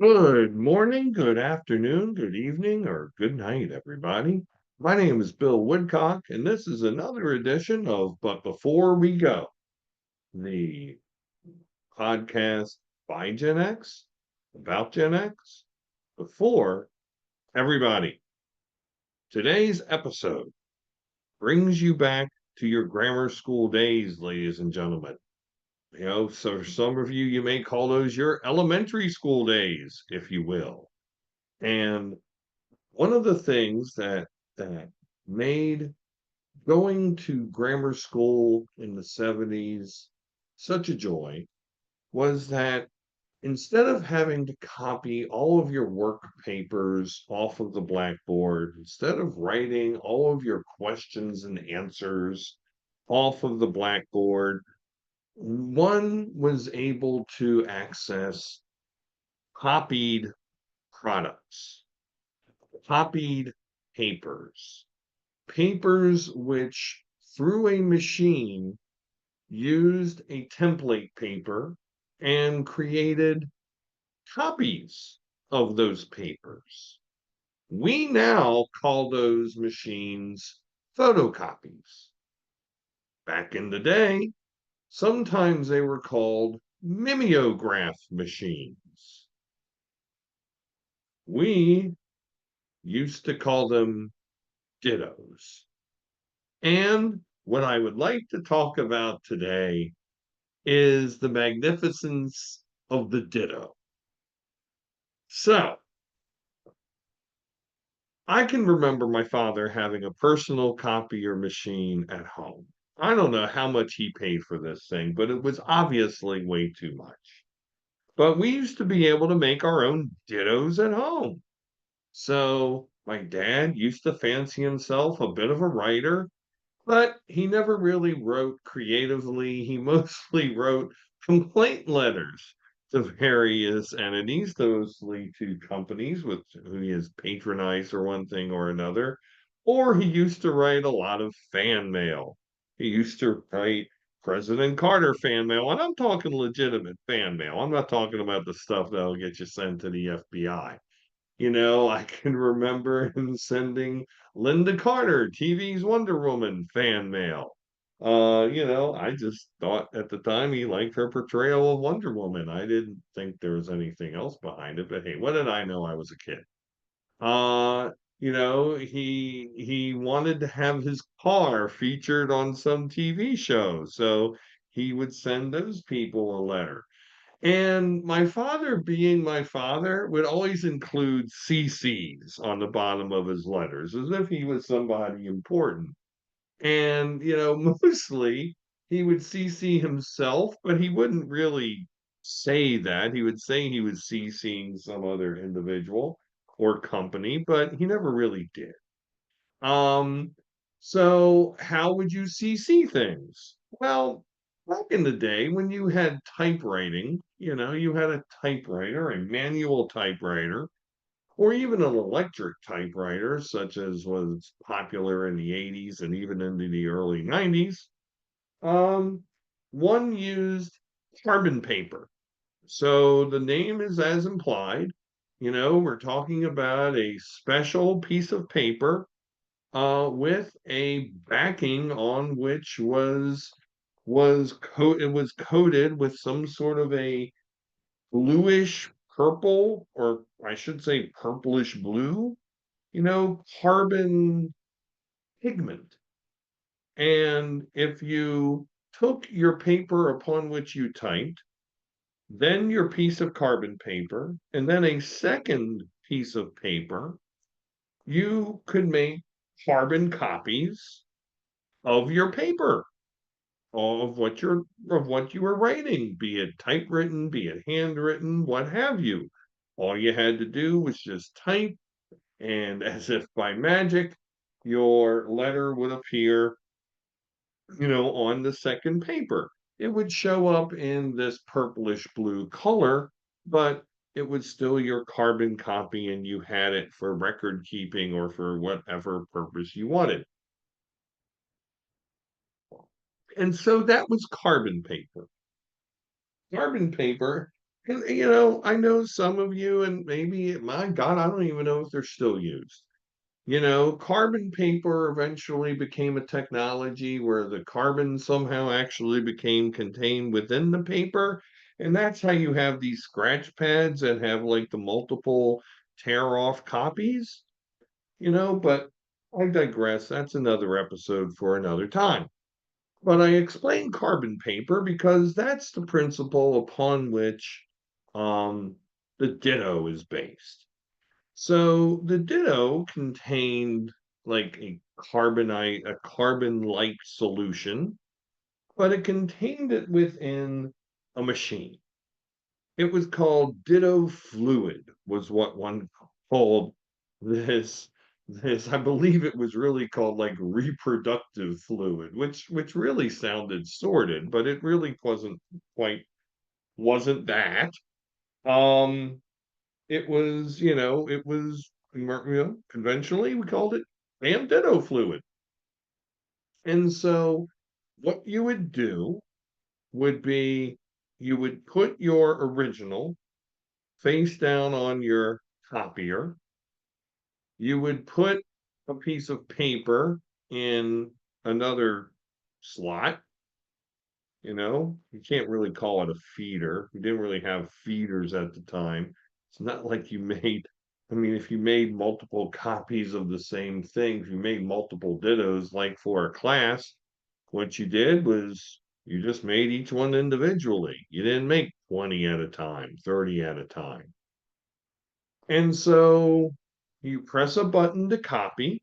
Good morning, good afternoon, good evening, or good night, everybody. My name is Bill Woodcock, and this is another edition of But Before We Go, the podcast by Gen X, about Gen X, before everybody. Today's episode brings you back to your grammar school days, ladies and gentlemen. So for some of you, you may call those your elementary school days, if you will. And one of the things that made going to grammar school in the 70s such a joy was that instead of having to copy all of your work papers off of the blackboard, instead of writing all of your questions and answers off of the blackboard, one was able to access copied products, copied papers, papers which, through a machine, used a template paper and created copies of those papers. We now call those machines photocopies. Back in the day, sometimes they were called mimeograph machines. We used to call them dittos. And what I would like to talk about today is the magnificence of the ditto. So, I can remember my father having a personal copier machine at home. I don't know how much he paid for this thing, but it was obviously way too much. But we used to be able to make our own dittos at home. So, my dad used to fancy himself a bit of a writer. But he never really wrote creatively. He mostly wrote complaint letters to various entities, mostly to companies with who he has patronized for one thing or another. Or he used to write a lot of fan mail. He used to write President Carter fan mail, and I'm talking legitimate fan mail. I'm not talking about the stuff that'll get you sent to the FBI. I can remember him sending Linda Carter, TV's Wonder Woman fan mail. I just thought at the time he liked her portrayal of Wonder Woman. I didn't think there was anything else behind it, but hey, what did I know? I was a kid. Uh, he wanted to have his car featured on some TV show, so he would send those people a letter. And my father, being my father, would always include CCs on the bottom of his letters, as if he was somebody important. And, mostly he would CC himself, but he wouldn't really say that. He would say he was CCing some other individual or company, but he never really did. Um, so how would you CC things? Well, back in the day when you had typewriting, you had a typewriter, a manual typewriter, or even an electric typewriter, such as was popular in the 80s and even into the early 90s. Um, One used carbon paper. So the name is as implied. We're talking about a special piece of paper with a backing on which it was coated with some sort of a bluish purple, or I should say purplish blue, carbon pigment. And if you took your paper upon which you typed, then your piece of carbon paper, and then a second piece of paper, you could make carbon copies of your paper, of what you were writing, be it typewritten, be it handwritten, what have you. All you had to do was just type, and as if by magic, your letter would appear, on the second paper. It would show up in this purplish blue color, but it was still your carbon copy, and you had it for record keeping or for whatever purpose you wanted. And so that was carbon paper. Carbon paper And, I know some of you, and maybe, my God, I don't even know if they're still used. Carbon paper eventually became a technology where the carbon somehow actually became contained within the paper. And that's how you have these scratch pads that have like the multiple tear off copies, but I digress. That's another episode for another time. But I explain carbon paper because that's the principle upon which the Ditto is based. So the Ditto contained like a carbon-like solution, but it contained it within a machine. It was called Ditto fluid, was what one called this. I believe it was really called like reproductive fluid, which really sounded sordid, but it really wasn't that. Um, conventionally we called it damn ditto fluid. And so what you would do would be you would put your original face down on your copier. You would put a piece of paper in another slot. You can't really call it a feeder. We didn't really have feeders at the time. It's not like I mean, if you made multiple copies of the same thing, if you made multiple dittos, like for a class, what you did was you just made each one individually. You didn't make 20 at a time, 30 at a time. And so you press a button to copy,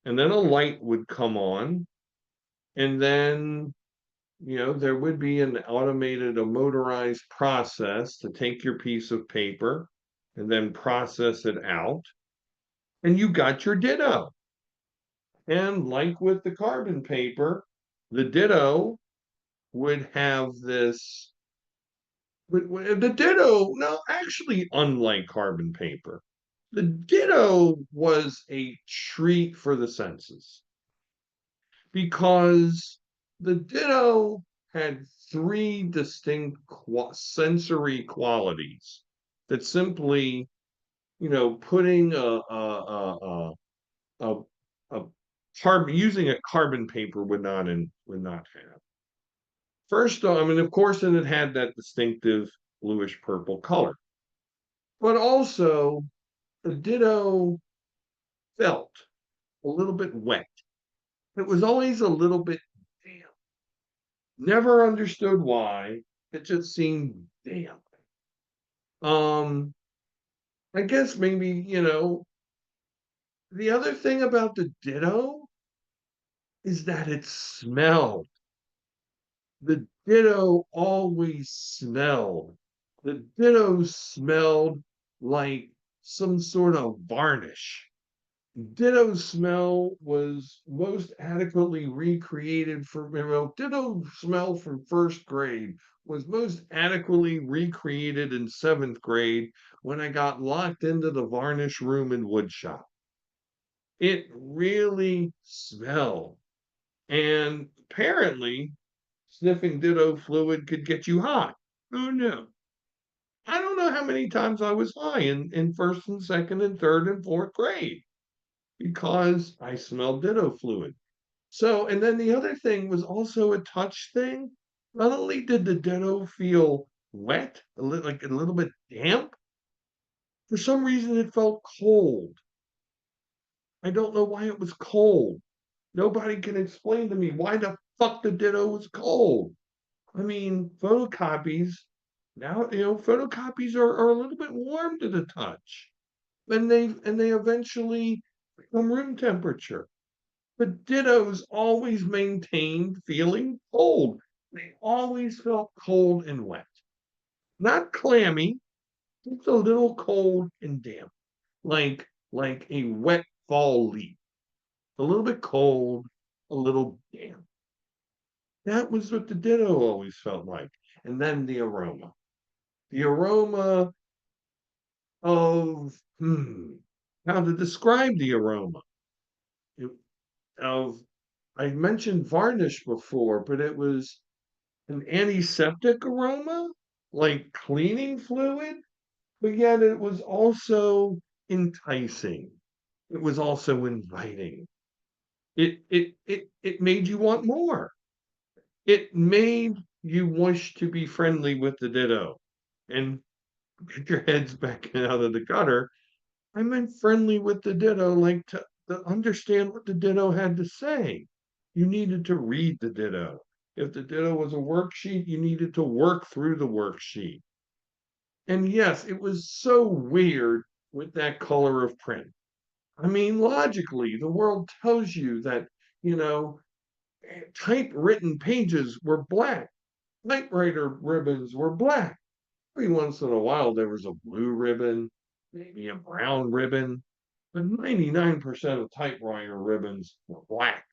and then a light would come on, and then there would be an automated, a motorized process to take your piece of paper and then process it out, and you got your ditto. And like with the carbon paper, the ditto would have this. The ditto, no, actually, unlike carbon paper, the ditto was a treat for the senses because the ditto had three distinct sensory qualities that simply, putting a, a carbon using a carbon paper would not have. First, I mean, of course, and it had that distinctive bluish purple color, but also the ditto felt a little bit wet. It was always a little bit damp. Never understood why. It just seemed damp. Um, I guess maybe, the other thing about the Ditto is that it smelled. The Ditto always smelled. The Ditto smelled like some sort of varnish. Ditto smell was most adequately recreated Ditto smell from first grade was most adequately recreated in seventh grade when I got locked into the varnish room and wood shop. It really smelled. And apparently, sniffing Ditto fluid could get you high. Oh no. I don't know how many times I was high in first and second and third and fourth grade because I smelled Ditto fluid. So, and then the other thing was also a touch thing. Not only did the Ditto feel wet, like a little bit damp, for some reason it felt cold. I don't know why it was cold. Nobody can explain to me why the fuck the Ditto was cold. I mean, photocopies, now, photocopies are a little bit warm to the touch. And they eventually become room temperature. But dittos always maintained feeling cold. They always felt cold and wet. Not clammy, just a little cold and damp. Like a wet fall leaf. A little bit cold, a little damp. That was what the ditto always felt like. And then the aroma. The aroma of how to describe the aroma. It- of I mentioned varnish before, but it was an antiseptic aroma. like cleaning fluid, but yet it was also enticing. It was also inviting. It made you want more. It made you wish to be friendly with the Ditto. And get your heads back out of the gutter. I meant friendly with the Ditto, like to understand what the Ditto had to say. You needed to read the Ditto. If the Ditto was a worksheet, you needed to work through the worksheet. And yes, it was so weird with that color of print. I mean, logically, the world tells you that, you know, typewritten pages were black, typewriter ribbons were black. Every once in a while, there was a blue ribbon, maybe a brown ribbon, but 99% of typewriter ribbons were black.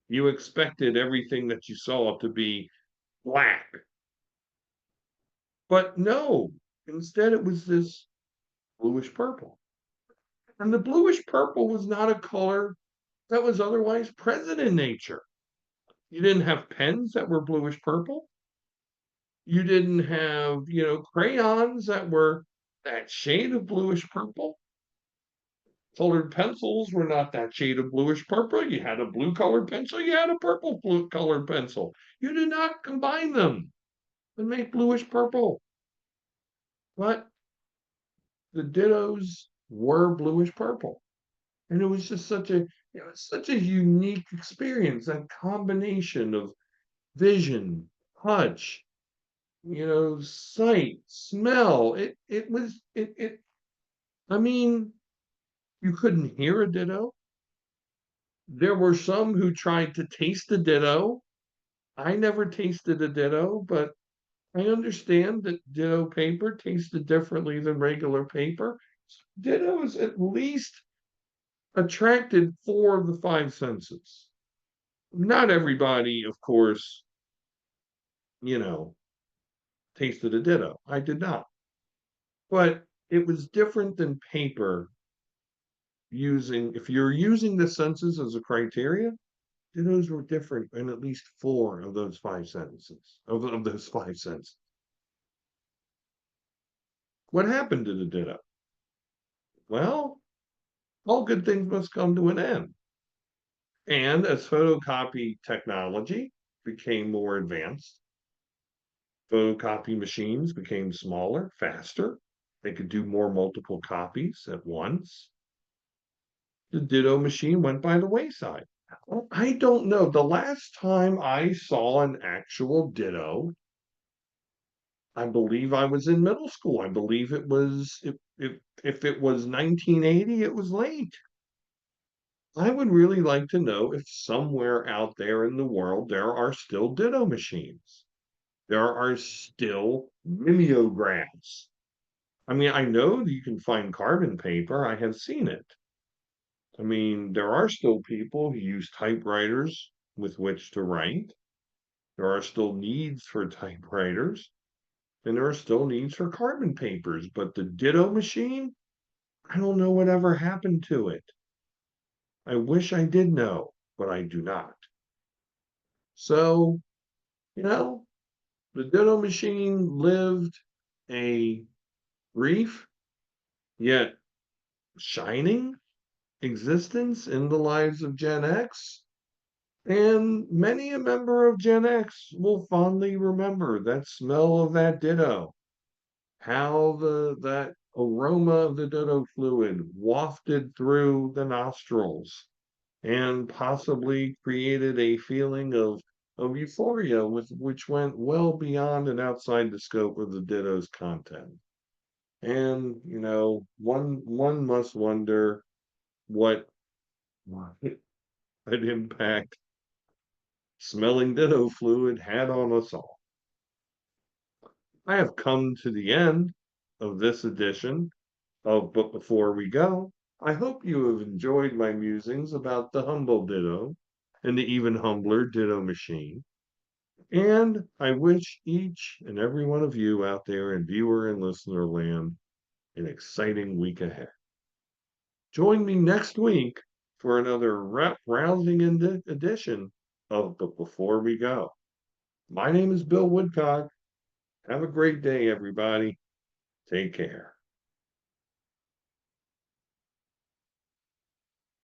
You expected everything that you saw to be black. But no, instead it was this bluish purple. And the bluish purple was not a color that was otherwise present in nature. You didn't have pens that were bluish purple. You didn't have, crayons that were that shade of bluish purple. Colored pencils were not that shade of bluish purple. You had a blue colored pencil, you had a purple blue colored pencil. You did not combine them and make bluish purple. But the dittos were bluish purple. And it was just such a unique experience, that combination of vision, touch, sight, smell. I mean, you couldn't hear a ditto. There were some who tried to taste a ditto. I never tasted a ditto, but I understand that ditto paper tasted differently than regular paper. Ditto is at least attracted four of the five senses. Not everybody, of course, you know, tasted a ditto. I did not. But it was different than paper if you're using the senses as a criteria, dittos were different in at least four of those five sentences, of those five senses. What happened to the ditto? Well, all good things must come to an end. And as photocopy technology became more advanced, photocopy machines became smaller, faster. They could do more multiple copies at once. The ditto machine went by the wayside. Well, I don't know. The last time I saw an actual ditto, I believe I was in middle school. I believe it was if it was 1980, it was late. I would really like to know if somewhere out there in the world there are still ditto machines. There are still mimeographs. I mean, I know that you can find carbon paper. I have seen it. I mean, there are still people who use typewriters with which to write. There are still needs for typewriters, and there are still needs for carbon papers. But the ditto machine, I don't know what ever happened to it. I wish I did know, but I do not. So, you know, the ditto machine lived a brief yet shining existence in the lives of Gen X. And many a member of Gen X will fondly remember that smell of that ditto, how that aroma of the ditto fluid wafted through the nostrils and possibly created a feeling of euphoria which went well beyond and outside the scope of the ditto's content. And one must wonder what an impact smelling ditto fluid had on us all. I have come to the end of this edition of But Before We Go, I hope you have enjoyed my musings about the humble ditto and the even humbler ditto machine. And I wish each and every one of you out there in viewer and listener land an exciting week ahead. Join me next week for another rousing edition of But Before We Go. My name is Bill Woodcock, Have a great day, everybody. Take care.